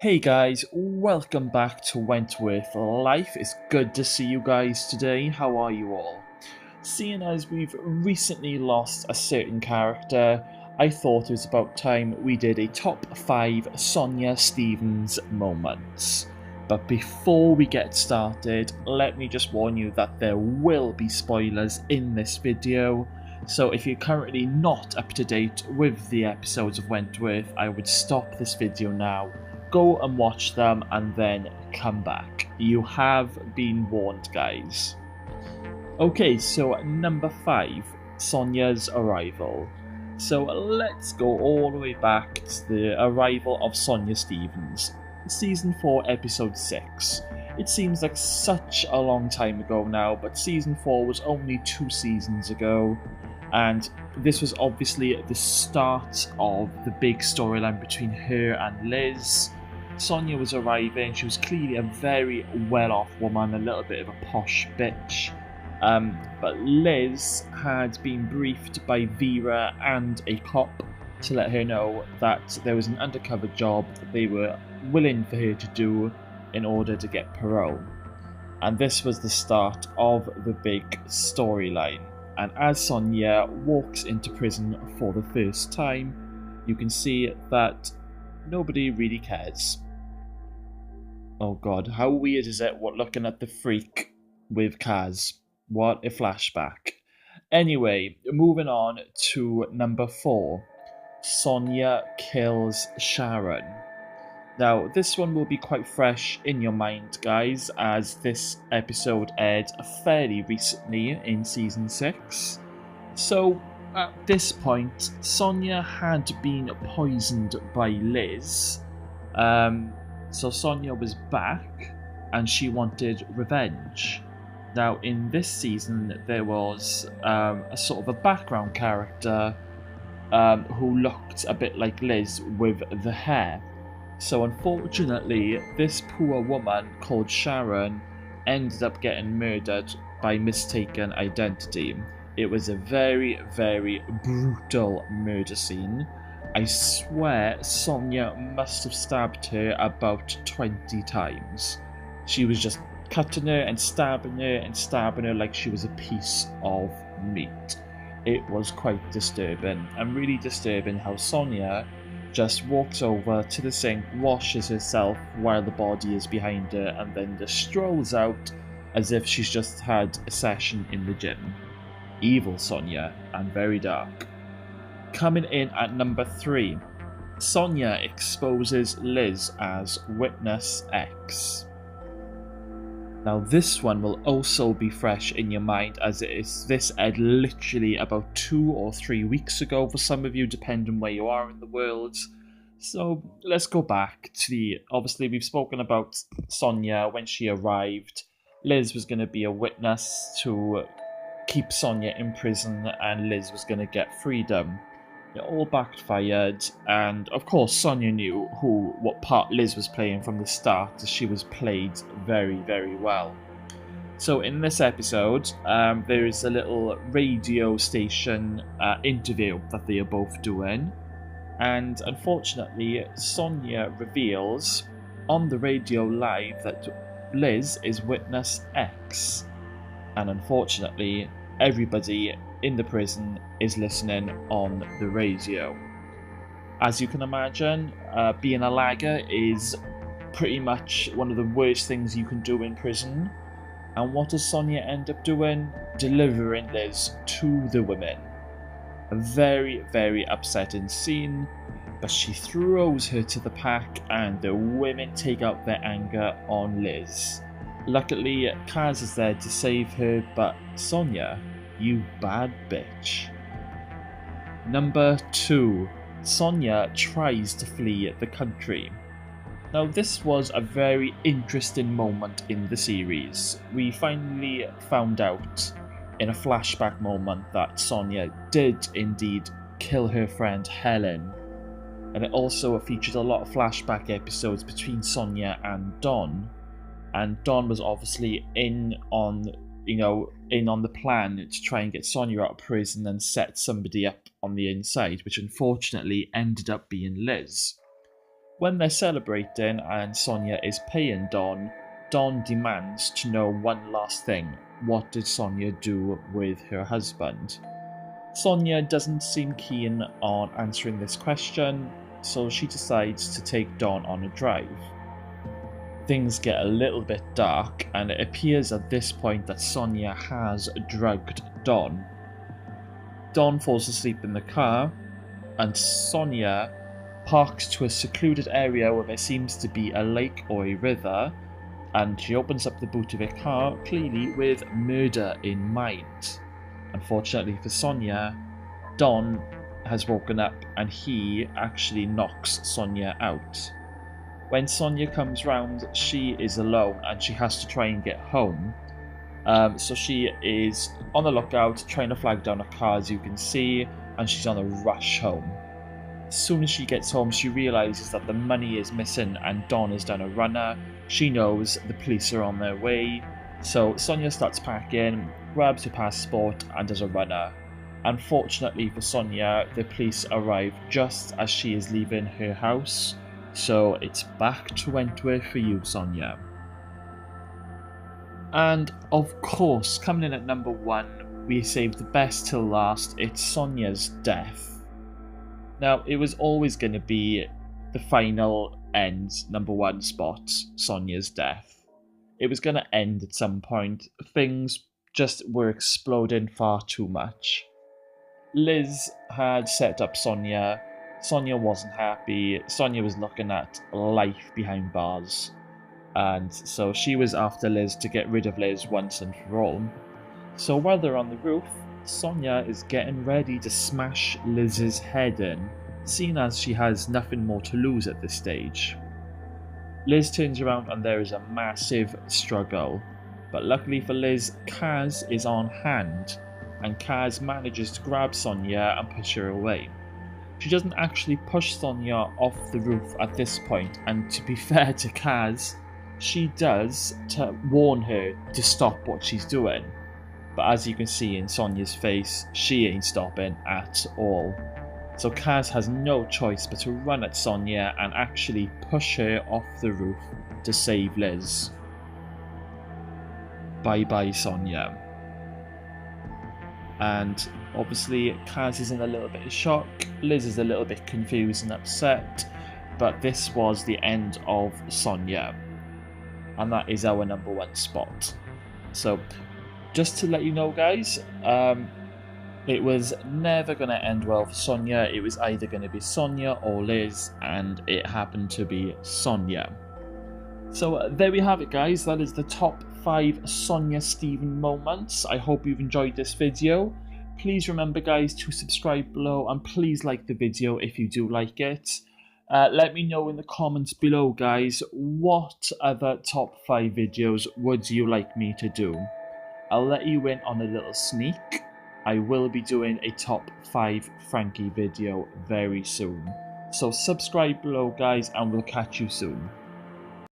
Hey guys, welcome back to Wentworth Life. It's good to see you guys today. How are you all? Seeing as we've recently lost a certain character, I thought it was about time we did a top 5 SonIa Stevens moments. But before we get started, let me just warn you that there will be spoilers in this video. So if you're currently not up to date with the episodes of Wentworth, I would stop this video now, go and watch them, and then come back. You have been warned, guys. Okay, so number 5, SonIa's arrival. So let's go all the way back to the arrival of SonIa Stevens, Season 4, Episode 6. It seems like such a long time ago now, but Season 4 was only 2 seasons ago, and this was obviously the start of the big storyline between her and Liz. SonIa was arriving. She was clearly a very well-off woman, a little bit of a posh bitch. But Liz had been briefed by Vera and a cop to let her know that there was an undercover job that they were willing for her to do in order to get parole. And this was the start of the big storyline. And as SonIa walks into prison for the first time, you can see that nobody really cares. Oh god, how weird is it looking at the freak with Kaz? What a flashback. Anyway, moving on to number 4. SonIa kills Sharon. Now, this one will be quite fresh in your mind, guys, as this episode aired fairly recently in Season 6. So, at this point, SonIa had been poisoned by Liz. So SonIa was back, and she wanted revenge. Now, in this season, there was a sort of a background character who looked a bit like Liz with the hair. So unfortunately, this poor woman called Sharon ended up getting murdered by mistaken identity. It was a very, very brutal murder scene. I swear SonIa must have stabbed her about 20 times. She was just cutting her and stabbing her like she was a piece of meat. It was quite disturbing, and really disturbing how SonIa just walks over to the sink, washes herself while the body is behind her, and then just strolls out as if she's just had a session in the gym. Evil SonIa, and very dark. Coming in at number 3, SonIa exposes Liz as Witness X. Now this one will also be fresh in your mind, as this aired literally about 2 or 3 weeks ago for some of you, depending where you are in the world. So let's go back to obviously we've spoken about SonIa when she arrived. Liz was going to be a witness to keep SonIa in prison, and Liz was going to get freedom. It all backfired, and of course SonIa knew what part Liz was playing from the start, as she was played very, very well. So in this episode, there is a little radio station interview that they are both doing, and unfortunately SonIa reveals on the radio live that Liz is Witness X, and unfortunately everybody in the prison is listening on the radio. As you can imagine, being a lagger is pretty much one of the worst things you can do in prison. And what does SonIa end up doing? Delivering Liz to the women. A very, very upsetting scene, but she throws her to the pack, and the women take out their anger on Liz. Luckily, Kaz is there to save her, but SonIa, you bad bitch. Number 2. SonIa tries to flee the country. Now this was a very interesting moment in the series. We finally found out in a flashback moment that SonIa did indeed kill her friend Helen. And it also featured a lot of flashback episodes between SonIa and Don. And Don was obviously in on the plan to try and get SonIa out of prison and set somebody up on the inside, which unfortunately ended up being Liz. When they're celebrating and SonIa is paying Don, Don demands to know one last thing. What did SonIa do with her husband? SonIa doesn't seem keen on answering this question, so she decides to take Don on a drive. Things get a little bit dark, and it appears at this point that SonIa has drugged Don. Don falls asleep in the car, and SonIa parks to a secluded area where there seems to be a lake or a river, and she opens up the boot of her car, clearly with murder in mind. Unfortunately for SonIa, Don has woken up and he actually knocks SonIa out. When SonIa comes round, she is alone and she has to try and get home. So she is on the lookout, trying to flag down a car, as you can see, and she's on a rush home. As soon as she gets home, she realises that the money is missing and Don has done a runner. She knows the police are on their way, so SonIa starts packing, grabs her passport and does a runner. Unfortunately for SonIa, the police arrive just as she is leaving her house, so it's back to Wentworth for you, SonIa. And of course, coming in at number 1, we saved the best till last, it's SonIa's death. Now, it was always going to be the final end, number 1 spot, SonIa's death. It was going to end at some point. Things just were exploding far too much. Liz had set up SonIa. SonIa wasn't happy. SonIa was looking at life behind bars. And so she was after Liz to get rid of Liz once and for all. So while they're on the roof, SonIa is getting ready to smash Liz's head in, seeing as she has nothing more to lose at this stage. Liz turns around and there is a massive struggle, but luckily for Liz, Kaz is on hand, and Kaz manages to grab SonIa and push her away. She doesn't actually push SonIa off the roof at this point, and to be fair to Kaz, she does to warn her to stop what she's doing. But as you can see in SonIa's face, she ain't stopping at all. So Kaz has no choice but to run at SonIa and actually push her off the roof to save Liz. Bye bye, SonIa. And obviously Kaz is in a little bit of shock, Liz is a little bit confused and upset, but this was the end of SonIa. And that is our number 1 spot. So, just to let you know, guys, it was never going to end well for SonIa. It was either going to be SonIa or Liz, and it happened to be SonIa. So there we have it, guys. That is the top 5 SonIa Stephen moments. I hope you've enjoyed this video. Please remember, guys, to subscribe below, and please like the video if you do like it. Let me know in the comments below, guys, what other top 5 videos would you like me to do? I'll let you in on a little sneak. I will be doing a top 5 Frankie video very soon. So subscribe below, guys, and we'll catch you soon.